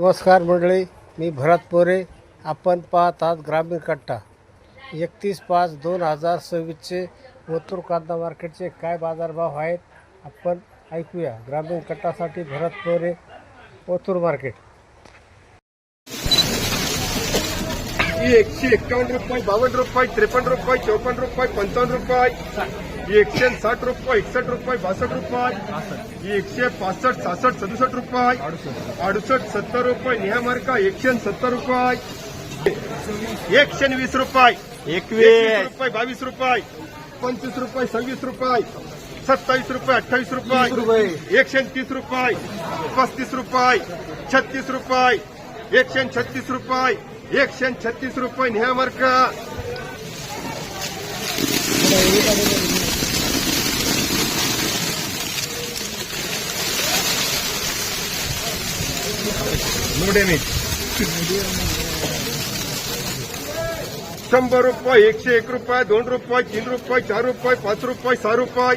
नमस्कार मंडळी, मी भरत पोरे. आपण पाहत आहात ग्रामीण कट्टा. 31/5/2026चे ओतूर कांदा मार्केटचे काय बाजारभाव आहेत आपण ऐकूया. ग्रामीण कट्टासाठी भरत पोरे, ओतूर मार्केट. 151 रुपये, 52 रुपये, 53 रुपये, 54 रुपये, 55 रुपये, 160 रुपये, 61 रुपये, 62 रुपये, 165, 66, 67 रुपये, 68, 70 रुपये, निहामार्का 170 रुपये, 120 रुपये, 21 रुपये, 22 रुपये, 25 रुपये, 26 रुपये, 27 रुपये, 28 रुपये, 130 रुपये, 35 रुपये, 36 रुपये, 136 रुपये, 136 रुपये, निहामार्का. डॅमेज 100 रुपये, 101 रुपये, 2 रुपये, 3 रुपये, 4 रुपये, 5 रुपये, 6 रुपये,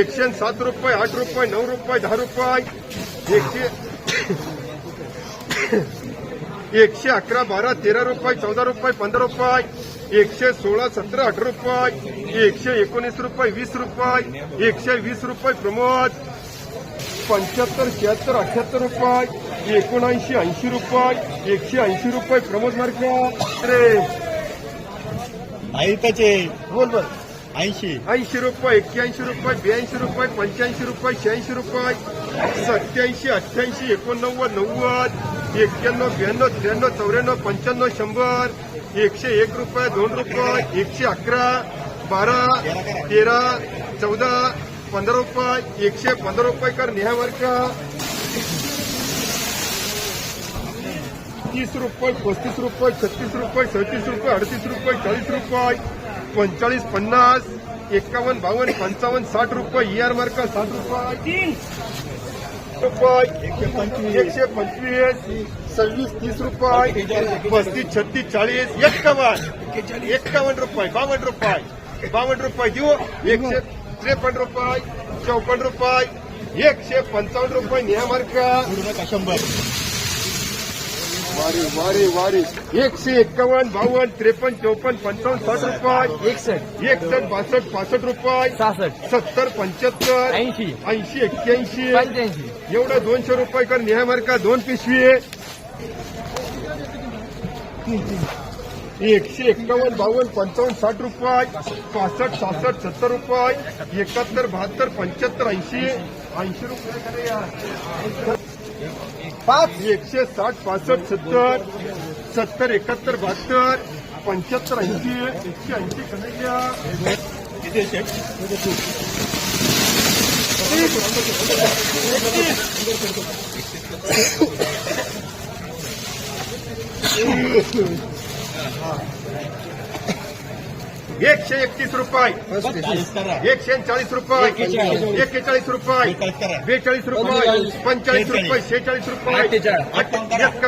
107 रुपये, 8 रुपये, 9 रुपये, 10 रुपये, 111, 12, 13 रुपये, 14 रुपये, 15 रुपये, 116, 17, 18 रुपये, 119 रुपये, 20 रुपये, 120 रुपये प्रमोद, 75, 76, 78 रुपये, 79, 80 रुपये, 180 रुपये प्रमोद मार्का. बोल 80 रुपये, 81 रुपये, 82 रुपये, 85 रुपये, 86 रुपये, 87, 88, 89, 90, 91, 92, 93, 94, 95, 100, 101 रुपये, 2 रुपये, 111, 12, 13, 14, 15 रुपये, 115 रुपये कर निहामार्का. 30 रुपये, 35 रुपये, 36 रुपये, 37 रुपये, 38 रुपये, 40 रुपये, 45, 50, 51, 52, 55, 60 रुपये, ER मार्का 60 रुपये, 125, 26, 30 रुपये, 35, 36, 40, 51 रुपये, 52 रुपये, 52 रुपये देऊ. 153 रुपये, 54 रुपये, 155 रुपये निहामार्का. वारी 151, 52, 53, 54, 55, 60 रुपये, 61, 62, 65 रुपये, 70, 75, 80, 81, एवढं 200 रुपये कर निहामार्का. 2 पिशवी 151, 52, 55, 60 रुपये, 65, 66, 70 रुपये, 71, 72, 75, 80, 80 रुपये करे यार. 160, 65, 70, 70, 71, 72, 75, 80, 180 कन्हैया. एकशे 31 रुपये, 140 रुपये, 41 रुपये, 42 रुपये, 45 रुपये, 46 रुपये, 51,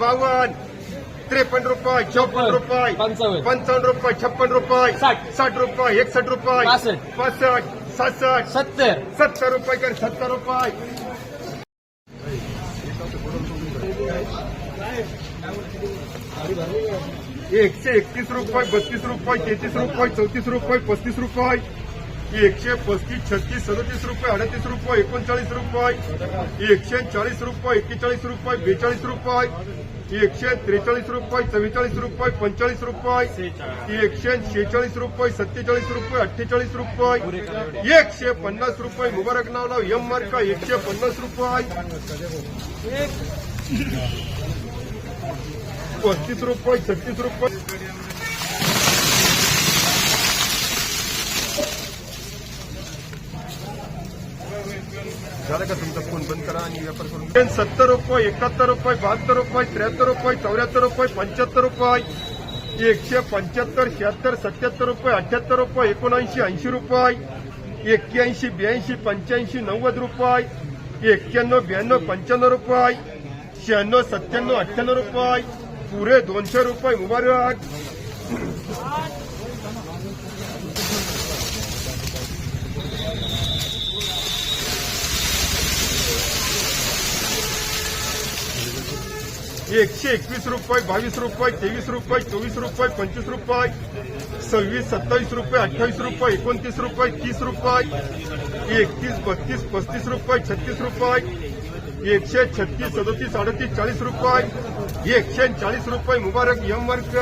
52, 53 रुपये, 54 रुपये, 55 रुपये, 56 रुपये, 60 रुपये, 61 रुपये, 65, 67, 70 रुपये कर 70 रुपये. 131 रुपये, 32 रुपये, 33 रुपये, 34 रुपये, 35 रुपये, 135, 36, 37 रुपये, 38 रुपये, 39 रुपये, 140 रुपये, 41 रुपये, 42 रुपये, 143 रुपये, 44 रुपये, 45 रुपये, 146 रुपये, 47 रुपये, 48 रुपये, 150 रुपये. मुबारक नाव लाव एम मार्का 150 रुपये, 35 रुपये, 36 रुपये. झालं का तुमचा फोन बंद करा आणि व्यापार करून. 70 रुपये, 71 रुपये, 72 रुपये, 73 रुपये, 74 रुपये, 75 रुपये, 175, 76, 77 रुपये, 78 रुपये, 79, 80 रुपये, 81, 82, 85, 90 रुपये, 91, 92, 95 रुपये, 96, 97, 98 रुपये, पुरे 200 रुपये. मुबारक. 121 रुपये, 22 रुपये, 23 रुपये, 24 रुपये, 25 रुपये, 26, 27 रुपये, 28 रुपये, 29 रुपये, 30 रुपये, 31, 32, 35 रुपये, 36 रुपये, 136, 37, 38, 40 रुपये, 140 रुपये. मुबारक यम वर्ग.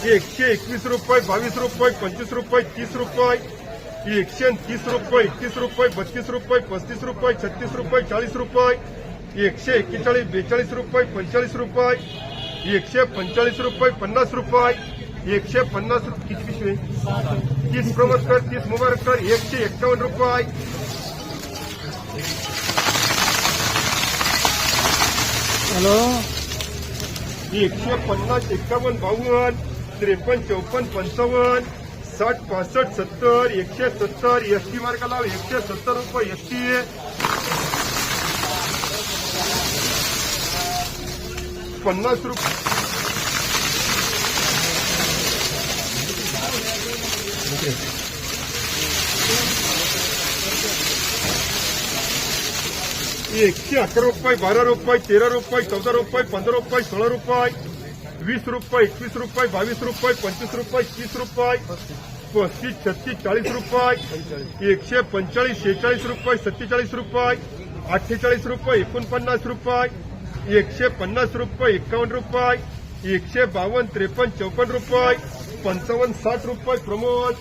एकशे 21 रुपये, 22 रुपये, 25 रुपये, 30 रुपये, 130 रुपये, 31 रुपये, 32 रुपये, 35 रुपये, 36 रुपये, 40 रुपये, 141, 42 रुपये, 45 रुपये, 145 रुपये, 50 रुपये, 150 किती पिशवी, 30 प्रमोदकर, 30 मुबारककर, 151 रुपये. हॅलो 150, 51, 52, 53, 54, 55, 60, 65, 70, 170, एसटी मार्गाला 170 रुपये एसटी, 50 रुपये. एकशे 11 रुपये, 12 रुपये, 13 रुपये, 14 रुपये, 15 रुपये, 16 रुपये, 20 रुपये, 21 रुपये, 22 रुपये, 25 रुपये, 30 रुपये, 35, 36, 40 रुपये, 145, 46 रुपये, 47 रुपये, 48 रुपये, 49 रुपये, 150 रुपये, 51 रुपये, 152, 53, 54 रुपये, 55, 60 रुपये. प्रमोद.